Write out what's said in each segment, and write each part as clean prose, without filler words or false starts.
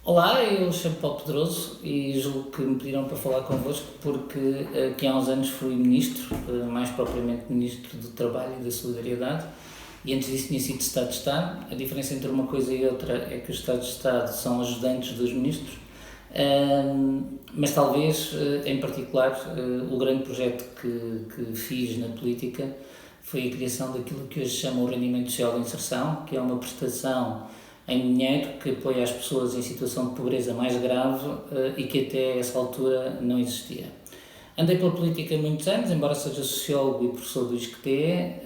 Olá, eu chamo Paulo Pedroso e julgo que me pediram para falar convosco porque aqui há uns anos fui ministro, mais propriamente ministro do Trabalho e da Solidariedade, e antes disso tinha sido Estado de Estado. A diferença entre uma coisa e outra é que os Estados de Estado são ajudantes dos ministros, mas talvez, em particular, o grande projeto que fiz na política foi a criação daquilo que hoje se chama o Rendimento Social de Inserção, que é uma prestação em dinheiro que apoia as pessoas em situação de pobreza mais grave e que até essa altura não existia. Andei pela política há muitos anos, embora seja sociólogo e professor do ISCTE,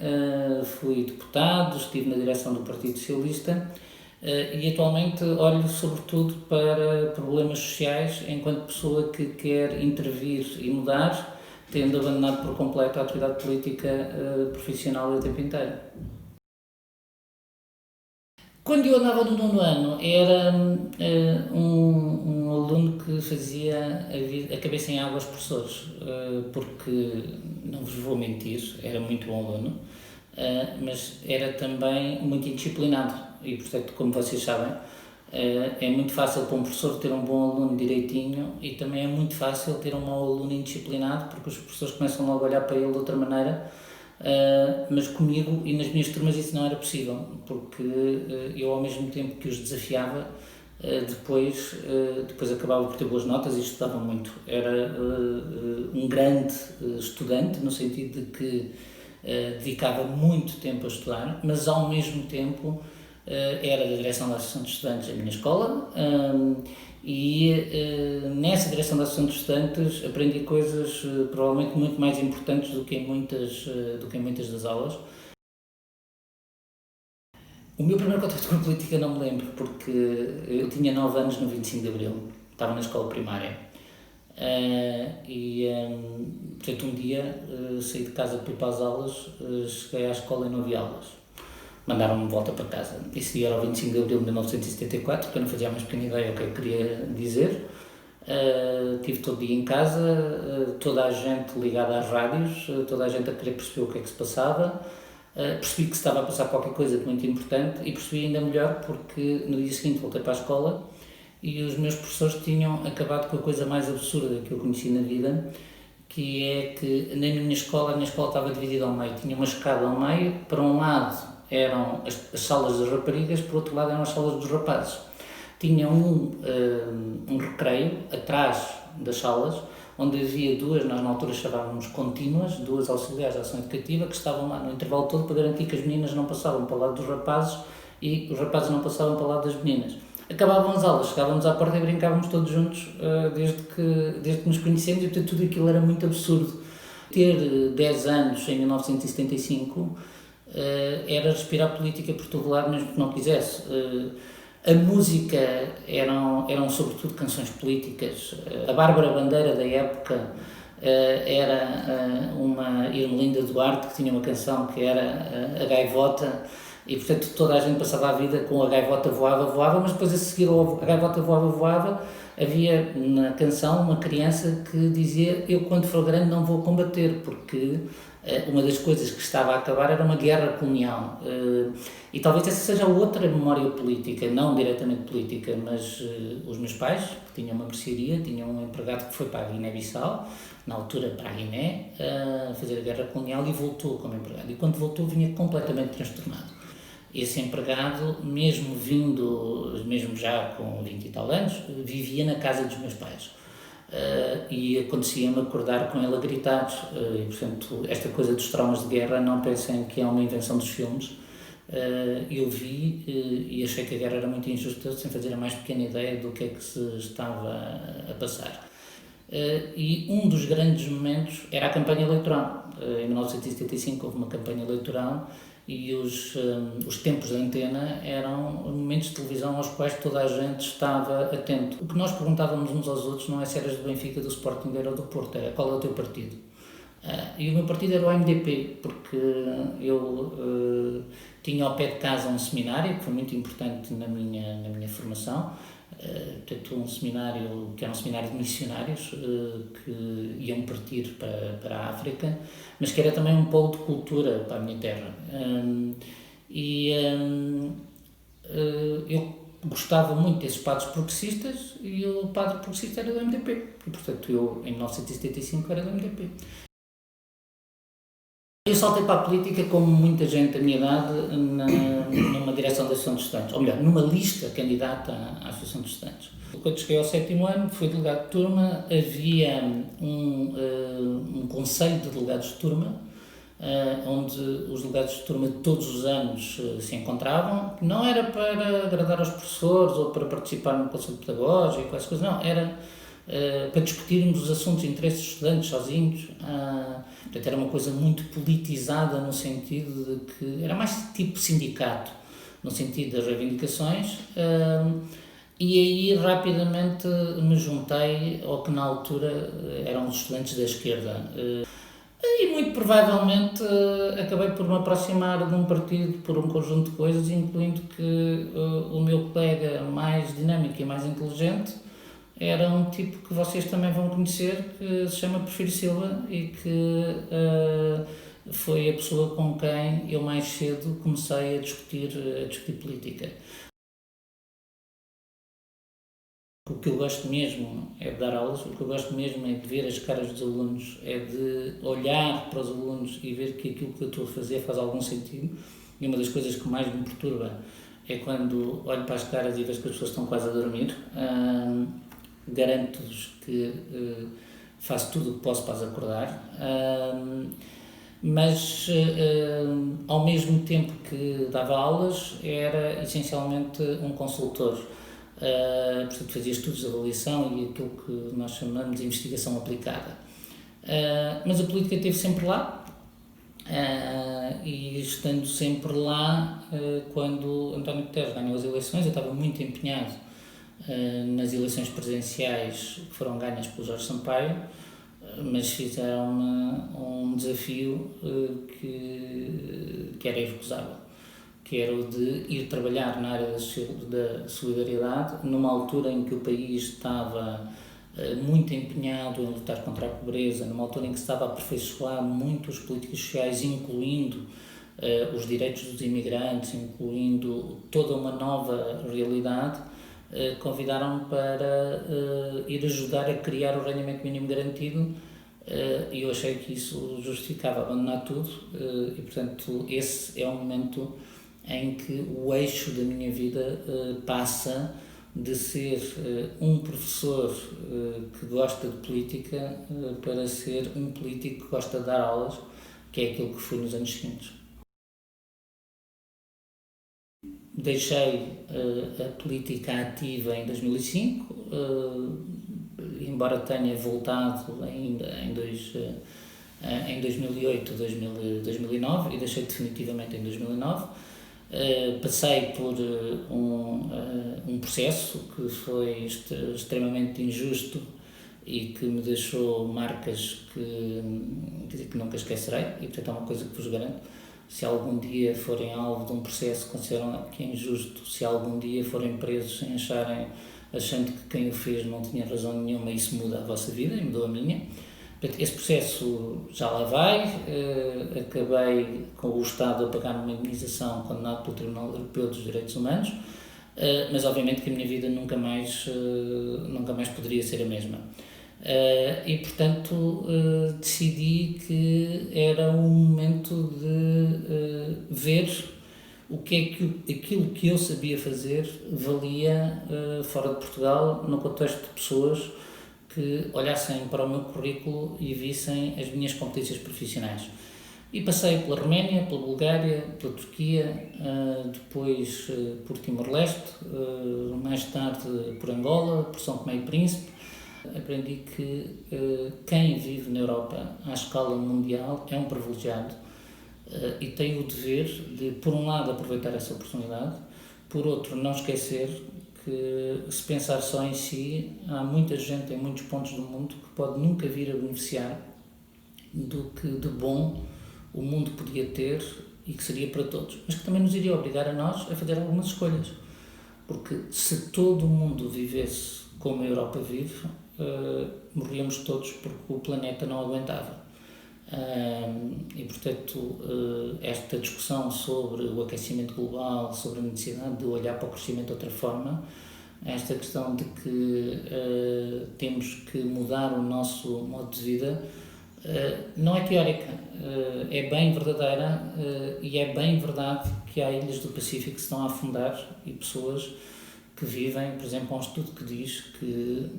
fui deputado, estive na direção do Partido Socialista e atualmente olho sobretudo para problemas sociais enquanto pessoa que quer intervir e mudar, tendo abandonado por completo a atividade política profissional o tempo inteiro. Quando eu andava no nono ano, era um aluno que fazia a cabeça em água aos professores, porque, não vos vou mentir, era muito bom aluno, mas era também muito indisciplinado e, portanto, como vocês sabem, é muito fácil para um professor ter um bom aluno direitinho e também é muito fácil ter um mau aluno indisciplinado, porque os professores começam logo a olhar para ele de outra maneira. Mas comigo e nas minhas turmas isso não era possível, porque eu ao mesmo tempo que os desafiava, depois acabava por ter boas notas e estudava muito. Era um grande estudante, no sentido de que dedicava muito tempo a estudar, mas ao mesmo tempo era da direção da Associação de Estudantes da minha escola, nessa direção da Associação de Estudantes aprendi coisas provavelmente muito mais importantes do que em muitas das aulas. O meu primeiro contacto com a política não me lembro, porque eu tinha 9 anos no 25 de Abril, estava na escola primária. Portanto, um dia saí de casa para ir para as aulas, cheguei à escola e não havia aulas. Mandaram-me de volta para casa. Esse dia era o 25 de Abril de 1974, que eu não fazia a mais pequena ideia o que eu queria dizer. Estive todo dia em casa, toda a gente ligada às rádios, toda a gente a querer perceber o que é que se passava. Percebi que se estava a passar qualquer coisa de muito importante e percebi ainda melhor porque no dia seguinte voltei para a escola e os meus professores tinham acabado com a coisa mais absurda que eu conheci na vida, que é que na minha escola, a minha escola estava dividida ao meio, tinha uma escada ao meio, para um lado eram as salas das raparigas, por outro lado eram as salas dos rapazes. Tinha um recreio atrás das salas, onde havia duas, nós na altura chamávamos contínuas, duas auxiliares de ação educativa, que estavam lá no intervalo todo para garantir que as meninas não passavam para o lado dos rapazes e os rapazes não passavam para o lado das meninas. Acabavam as aulas, chegávamos à porta e brincávamos todos juntos desde que nos conhecemos e, portanto, tudo aquilo era muito absurdo. Ter 10 anos em 1975 era respirar política por todo lado, mesmo que não quisesse. A música eram sobretudo canções políticas. A Bárbara Bandeira da época era uma Irmelinda Duarte que tinha uma canção que era a Gaivota e, portanto, toda a gente passava a vida com a gaivota voava, voava, mas depois a seguir a gaivota voava, voava, havia na canção uma criança que dizia: eu quando for grande não vou combater, porque uma das coisas que estava a acabar era uma guerra colonial. E talvez essa seja outra memória política, não diretamente política, mas os meus pais, que tinham uma mercearia, tinham um empregado que foi para a Guiné-Bissau, na altura para a Guiné, fazer a guerra colonial e voltou como empregado. E quando voltou vinha completamente transtornado. Esse empregado, mesmo já com 20 e tal anos, vivia na casa dos meus pais. E acontecia-me acordar com ele a gritar. E, portanto, esta coisa dos traumas de guerra, não pensem que é uma invenção dos filmes. Eu vi e achei que a guerra era muito injusta, sem fazer a mais pequena ideia do que é que se estava a passar. E um dos grandes momentos era a campanha eleitoral. Em 1975 houve uma campanha eleitoral e os tempos de antena eram momentos de televisão aos quais toda a gente estava atento. O que nós perguntávamos uns aos outros não é se eras do Benfica, do Sporting ou do Porto, era qual é o teu partido. E o meu partido era o MDP, porque eu tinha ao pé de casa um seminário que foi muito importante na minha formação. Portanto, um seminário que era um seminário de missionários que iam partir para a África, mas que era também um polo de cultura para a minha terra. Eu gostava muito desses padres progressistas e o padre progressista era do MDP. E, portanto, eu, em 1975, era do MDP. Eu saltei para a política, como muita gente da minha idade, numa direção da Associação de Estudantes, ou melhor, numa lista candidata à Associação de Estudantes. Quando cheguei ao 7º ano, fui delegado de turma, havia um conselho de delegados de turma, onde os delegados de turma de todos os anos se encontravam. Não era para agradar aos professores ou para participar no conselho pedagógico, essas coisas, não, era para discutirmos os assuntos de interesse dos estudantes sozinhos. Portanto, era uma coisa muito politizada, no sentido de que era mais tipo sindicato, no sentido das reivindicações, e aí rapidamente me juntei ao que na altura eram os estudantes da esquerda. E muito provavelmente acabei por me aproximar de um partido por um conjunto de coisas, incluindo que o meu colega mais dinâmico e mais inteligente era um tipo que vocês também vão conhecer, que se chama Porfírio Silva e que foi a pessoa com quem eu mais cedo comecei a discutir política. O que eu gosto mesmo é de dar aulas, o que eu gosto mesmo é de ver as caras dos alunos, é de olhar para os alunos e ver que aquilo que eu estou a fazer faz algum sentido. E uma das coisas que mais me perturba é quando olho para as caras e vejo que as pessoas estão quase a dormir. Garanto-vos que faço tudo o que posso para as acordar, mas ao mesmo tempo que dava aulas era essencialmente um consultor. Portanto, fazia estudos de avaliação e aquilo que nós chamamos de investigação aplicada. Mas a política esteve sempre lá, e estando sempre lá, quando António Guterres ganhou as eleições, eu estava muito empenhado nas eleições presidenciais que foram ganhas pelo Jorge Sampaio, mas fizeram-me um desafio que era irrecusável, que era o de ir trabalhar na área da solidariedade, numa altura em que o país estava muito empenhado em lutar contra a pobreza, numa altura em que se estava a aperfeiçoar muito as políticas sociais, incluindo os direitos dos imigrantes, incluindo toda uma nova realidade. Convidaram-me para ir ajudar a criar o rendimento mínimo garantido, e eu achei que isso justificava abandonar tudo, e portanto esse é um momento em que o eixo da minha vida passa de ser um professor que gosta de política para ser um político que gosta de dar aulas, que é aquilo que fui nos anos seguintes. Deixei a política ativa em 2005, embora tenha voltado ainda em 2008, 2009, e deixei definitivamente em 2009. Passei por um processo que foi extremamente injusto e que me deixou marcas que nunca esquecerei, e portanto é uma coisa que vos garanto. Se algum dia forem alvo de um processo que consideram que é injusto, se algum dia forem presos sem achando que quem o fez não tinha razão nenhuma, isso muda a vossa vida e mudou a minha. Esse processo já lá vai. Acabei com o Estado a pagar uma indemnização condenado pelo Tribunal Europeu dos Direitos Humanos, mas obviamente que a minha vida nunca mais poderia ser a mesma. E portanto decidi que era um momento de ver o que é que aquilo que eu sabia fazer valia fora de Portugal, no contexto de pessoas que olhassem para o meu currículo e vissem as minhas competências profissionais. E passei pela Roménia, pela Bulgária, pela Turquia, depois por Timor-Leste, mais tarde por Angola, por São Tomé e Príncipe. Aprendi que quem vive na Europa à escala mundial é um privilegiado e tem o dever de, por um lado, aproveitar essa oportunidade, por outro, não esquecer que, se pensar só em si, há muita gente em muitos pontos do mundo que pode nunca vir a beneficiar do que de bom o mundo podia ter e que seria para todos, mas que também nos iria obrigar a nós a fazer algumas escolhas, porque se todo o mundo vivesse como a Europa vive, morríamos todos porque o planeta não aguentava. E, portanto, esta discussão sobre o aquecimento global, sobre a necessidade de olhar para o crescimento de outra forma, esta questão de que temos que mudar o nosso modo de vida, não é teórica, é bem verdadeira, e é bem verdade que há ilhas do Pacífico que se estão a afundar e pessoas que vivem, por exemplo, há um estudo que diz que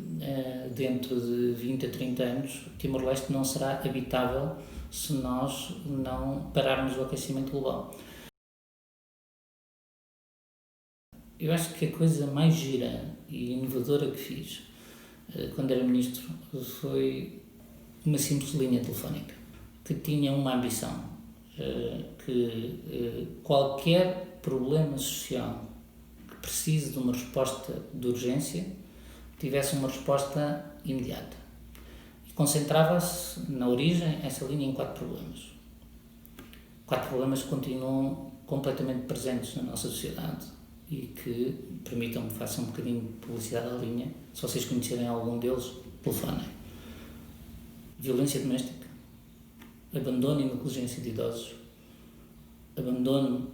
dentro de 20 a 30 anos Timor-Leste não será habitável se nós não pararmos o aquecimento global. Eu acho que a coisa mais gira e inovadora que fiz quando era ministro foi uma simples linha telefónica que tinha uma ambição, que qualquer problema social que precise de uma resposta de urgência tivesse uma resposta imediata. E concentrava-se na origem essa linha em 4 problemas. 4 problemas que continuam completamente presentes na nossa sociedade e que, permitam-me, façam um bocadinho de publicidade à linha, se vocês conhecerem algum deles, telefonem. Violência doméstica, abandono e negligência de idosos, abandono,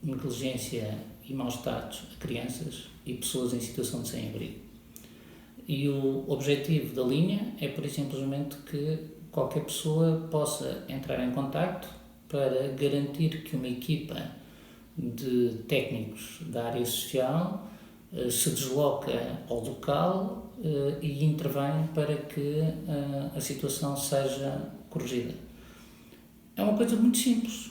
negligência e maus tratos a crianças e pessoas em situação de sem-abrigo. E o objetivo da linha é, por simplesmente, que qualquer pessoa possa entrar em contacto para garantir que uma equipa de técnicos da área social se desloca ao local e intervém para que a situação seja corrigida. É uma coisa muito simples,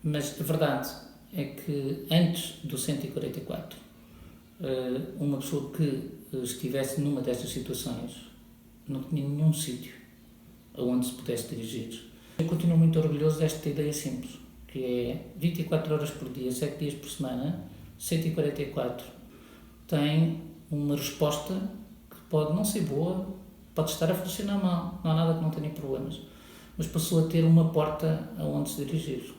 mas a verdade é que antes do 144, uma pessoa que estivesse numa destas situações não tinha nenhum sítio aonde se pudesse dirigir. Eu continuo muito orgulhoso desta ideia simples, que é 24 horas por dia, 7 dias por semana, 144 tem uma resposta que pode não ser boa, pode estar a funcionar mal, não há nada que não tenha problemas, mas passou a ter uma porta aonde se dirigir.